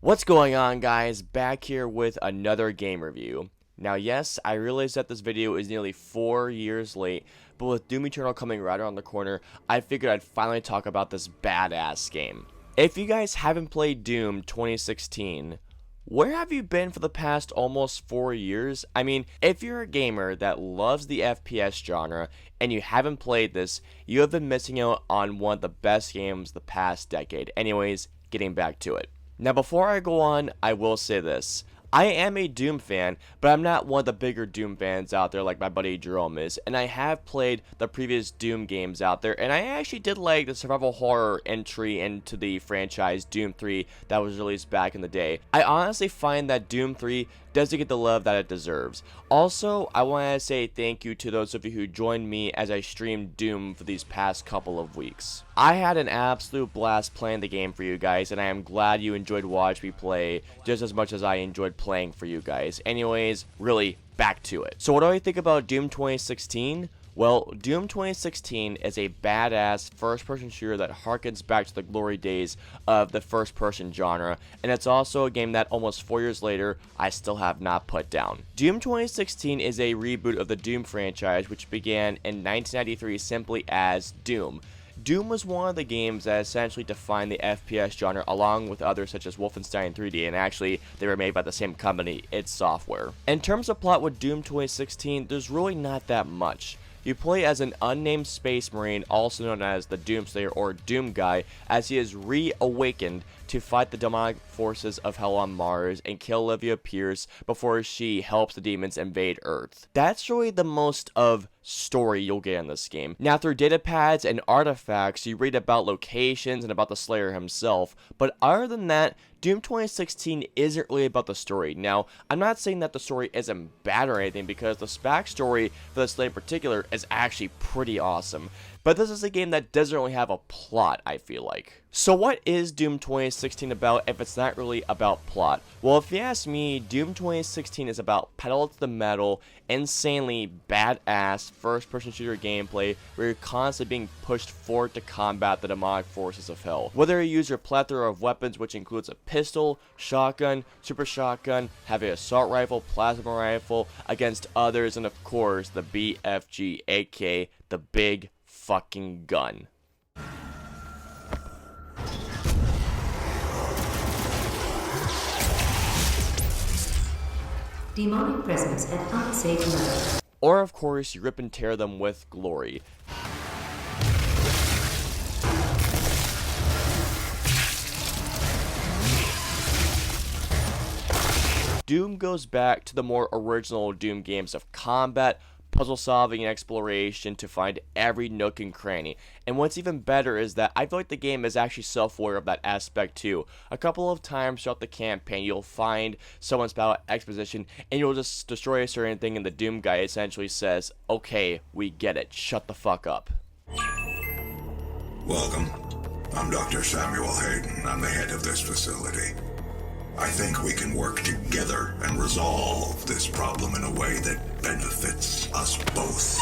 What's going on, guys? Back here with another game review. Now, yes, I realize that this video is nearly 4 years late, but with Doom Eternal coming right around the corner, I figured I'd finally talk about this badass game. If you guys haven't played Doom 2016, where have you been for the past almost 4 years? I mean, if you're a gamer that loves the FPS genre and you haven't played this, you have been missing out on one of the best games the past decade. Anyways, getting back to it. Now, before I go on, I will say this. I am a Doom fan, but I'm not one of the bigger Doom fans out there like my buddy Jerome is, and I have played the previous Doom games out there, and I actually did like the survival horror entry into the franchise Doom 3 that was released back in the day. I honestly find that Doom 3 doesn't get the love that it deserves. Also, I want to say thank you to those of you who joined me as I streamed Doom for these past couple of weeks. I had an absolute blast playing the game for you guys, and I am glad you enjoyed watching me play just as much as I enjoyed playing for you guys. Anyways, really, back to it. So what do I think about Doom 2016? Well, Doom 2016 is a badass first-person shooter that harkens back to the glory days of the first-person genre, and it's also a game that almost 4 years later, I still have not put down. Doom 2016 is a reboot of the Doom franchise, which began in 1993 simply as Doom. Doom was one of the games that essentially defined the FPS genre along with others such as Wolfenstein 3D, and actually they were made by the same company, id Software. In terms of plot with Doom 2016, there's really not that much. You play as an unnamed space marine, also known as the Doomslayer or Doom Guy, as he is reawakened to fight the demonic forces of hell on Mars and kill Olivia Pierce before she helps the demons invade Earth. That's really the most of story you'll get in this game. Now, through datapads and artifacts, you read about locations and about the Slayer himself, but other than that, Doom 2016 isn't really about the story. Now, I'm not saying that the story isn't bad or anything, because the backstory for the Slayer in particular is actually pretty awesome. But this is a game that doesn't really have a plot, I feel like. So what is Doom 2016 about if it's not really about plot? Well, if you ask me, Doom 2016 is about pedal to the metal, insanely badass first-person shooter gameplay where you're constantly being pushed forward to combat the demonic forces of hell. Whether you use your plethora of weapons, which includes a pistol, shotgun, super shotgun, heavy assault rifle, plasma rifle, against others, and of course, the BFG, aka the big fucking gun. Demonic presence at unsafe level. Or of course, you rip and tear them with glory. Doom goes back to the more original Doom games of combat, puzzle solving, and exploration to find every nook and cranny. And what's even better is that I feel like the game is actually self-aware of that aspect too. A couple of times throughout the campaign, you'll find someone's battle exposition and you'll just destroy a certain thing, and the Doom guy essentially says, "Okay, we get it, shut the fuck up." Welcome. I'm Dr. Samuel Hayden. I'm the head of this facility. I think we can work together and resolve this problem in a way that benefits us both.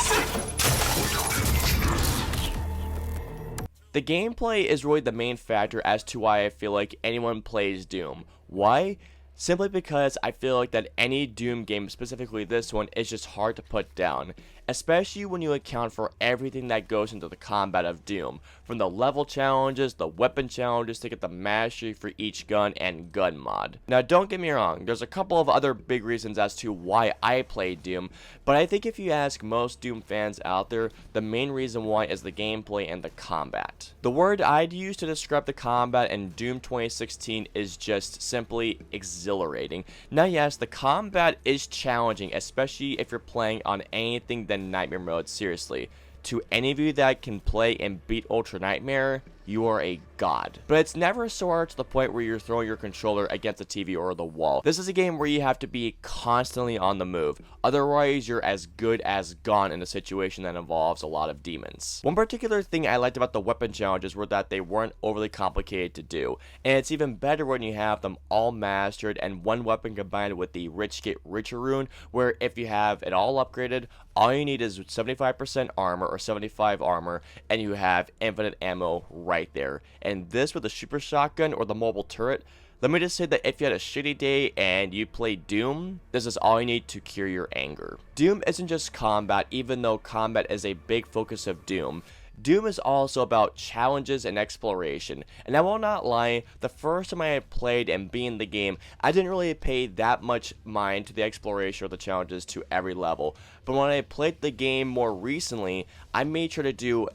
The gameplay is really the main factor as to why I feel like anyone plays Doom. Why? Simply because I feel like that any Doom game, specifically this one, is just hard to put down. Especially when you account for everything that goes into the combat of Doom. From the level challenges, the weapon challenges, to get the mastery for each gun and gun mod. Now, don't get me wrong, there's a couple of other big reasons as to why I play Doom, but I think if you ask most Doom fans out there, the main reason why is the gameplay and the combat. The word I'd use to describe the combat in Doom 2016 is just simply exhilarating. Now, yes, the combat is challenging, especially if you're playing on anything than Nightmare mode. Seriously, to any of you that can play and beat Ultra Nightmare, you are a god. But it's never so hard to the point where you're throwing your controller against the TV or the wall. This is a game where you have to be constantly on the move. Otherwise, you're as good as gone in a situation that involves a lot of demons. One particular thing I liked about the weapon challenges were that they weren't overly complicated to do. And it's even better when you have them all mastered and one weapon combined with the Rich Get Richer rune, where if you have it all upgraded, all you need is 75% armor or 75 armor, and you have infinite ammo right there. And this with the super shotgun or the mobile turret, Let me just say that if you had a shitty day and you played Doom, this is all you need to cure your anger. Doom isn't just combat, even though combat is a big focus of Doom. Doom is also about challenges and exploration, and I will not lie, the first time I had played and beat the game, I didn't really pay that much mind to the exploration or the challenges to every level, but when I played the game more recently, I made sure to do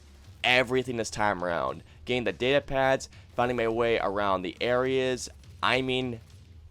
everything this time around, getting the data pads, finding my way around the areas, I mean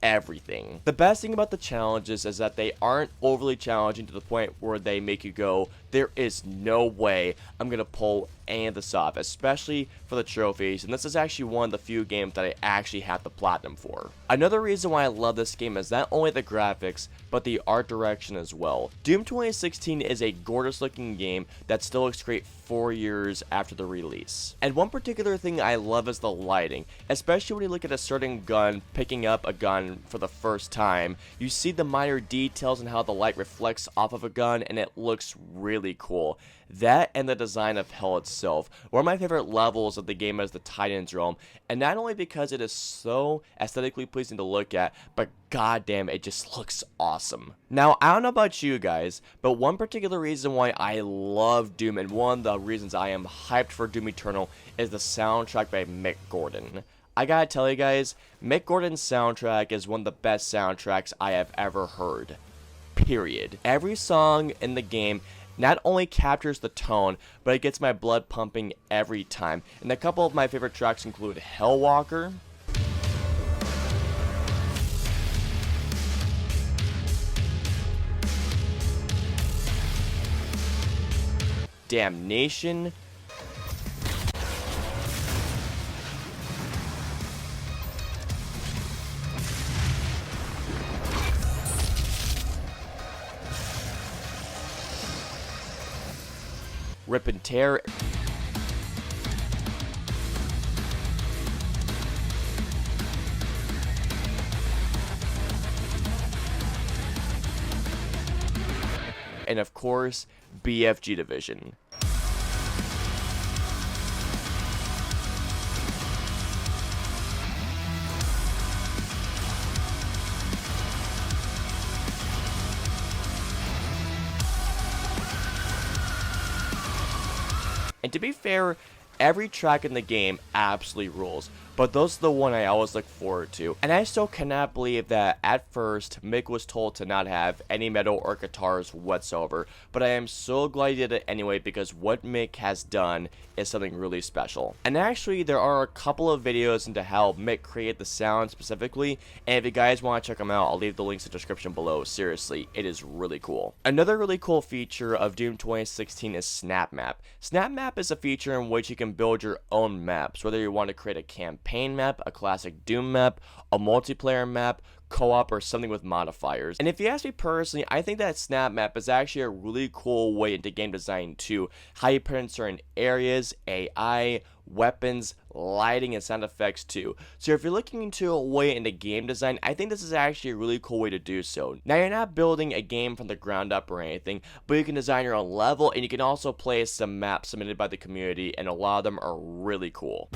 everything. The best thing about the challenges is that they aren't overly challenging to the point where they make you go, there is no way I'm gonna pull any of this off, especially for the trophies, and this is actually one of the few games that I actually have the platinum for. Another reason why I love this game is not only the graphics, but the art direction as well. Doom 2016 is a gorgeous looking game that still looks great 4 years after the release. And one particular thing I love is the lighting, especially when you look at a certain gun, picking up a gun for the first time, you see the minor details and how the light reflects off of a gun, and it looks really cool. That and the design of hell itself. One of my favorite levels of the game is the Titan's Realm, and not only because it is so aesthetically pleasing to look at, but goddamn, it just looks awesome. Now, I don't know about you guys, but one particular reason why I love Doom, and one of the reasons I am hyped for Doom Eternal, is the soundtrack by Mick Gordon. I gotta tell you guys, Mick Gordon's soundtrack is one of the best soundtracks I have ever heard. Period. Every song in the game not only captures the tone, but it gets my blood pumping every time. And a couple of my favorite tracks include Hellwalker, Damnation, Rip and Tear, and of course, BFG Division. And to be fair, every track in the game absolutely rules, but those are the one I always look forward to. And I still cannot believe that at first, Mick was told to not have any metal or guitars whatsoever, but I am so glad he did it anyway, because what Mick has done is something really special. And actually, there are a couple of videos into how Mick created the sound specifically, and if you guys want to check them out, I'll leave the links in the description below. Seriously, it is really cool. Another really cool feature of Doom 2016 is Snap Map. Snap Map is a feature in which you can build your own maps, whether you want to create a campaign map, a classic Doom map, a multiplayer map, co-op, or something with modifiers. And if you ask me personally, I think that Snap Map is actually a really cool way into game design too. How you put in certain areas, AI, weapons, lighting, and sound effects too. So if you're looking into a way into game design, I think this is actually a really cool way to do so. Now, you're not building a game from the ground up or anything, but you can design your own level, and you can also play some maps submitted by the community, and a lot of them are really cool.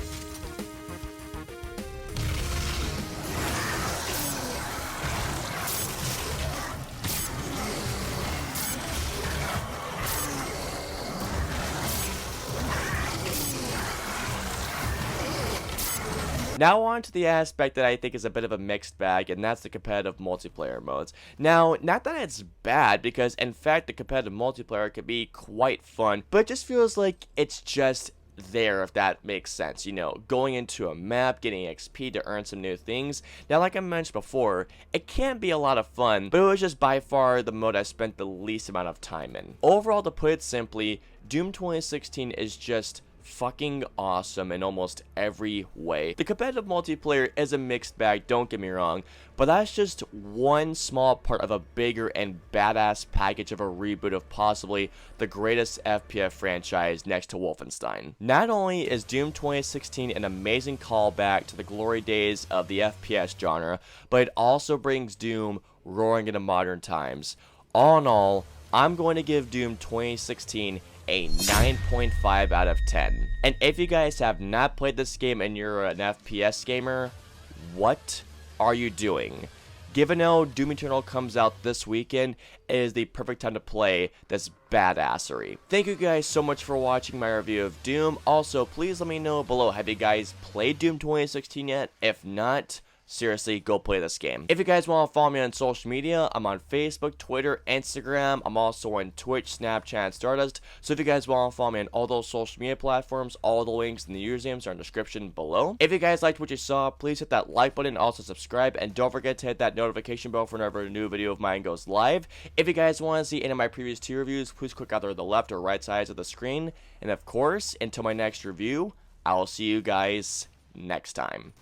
Now on to the aspect that I think is a bit of a mixed bag, and that's the competitive multiplayer modes. Now, not that it's bad, because in fact the competitive multiplayer can be quite fun, but it just feels like it's just there, if that makes sense. You know, going into a map, getting XP to earn some new things. Now, like I mentioned before, it can be a lot of fun, but it was just by far the mode I spent the least amount of time in. Overall, to put it simply, Doom 2016 is just fucking awesome in almost every way. The competitive multiplayer is a mixed bag, don't get me wrong, but that's just one small part of a bigger and badass package of a reboot of possibly the greatest FPS franchise next to Wolfenstein. Not only is Doom 2016 an amazing callback to the glory days of the FPS genre, but it also brings Doom roaring into modern times. All in all, I'm going to give Doom 2016 a 9.5 out of 10. And if you guys have not played this game and you're an FPS gamer, what are you doing? Given how Doom Eternal comes out this weekend, it is the perfect time to play this badassery. Thank you guys so much for watching my review of Doom. Also, please let me know below, have you guys played Doom 2016 yet? If not, seriously, go play this game. If you guys want to follow me on social media, I'm on Facebook, Twitter, Instagram. I'm also on Twitch, Snapchat, and Stardust. So if you guys want to follow me on all those social media platforms, all the links and the usernames are in the description below. If you guys liked what you saw, please hit that like button, also subscribe, and don't forget to hit that notification bell for whenever a new video of mine goes live. If you guys want to see any of my previous 2 reviews, please click either the left or right sides of the screen. And of course, until my next review, I'll see you guys next time.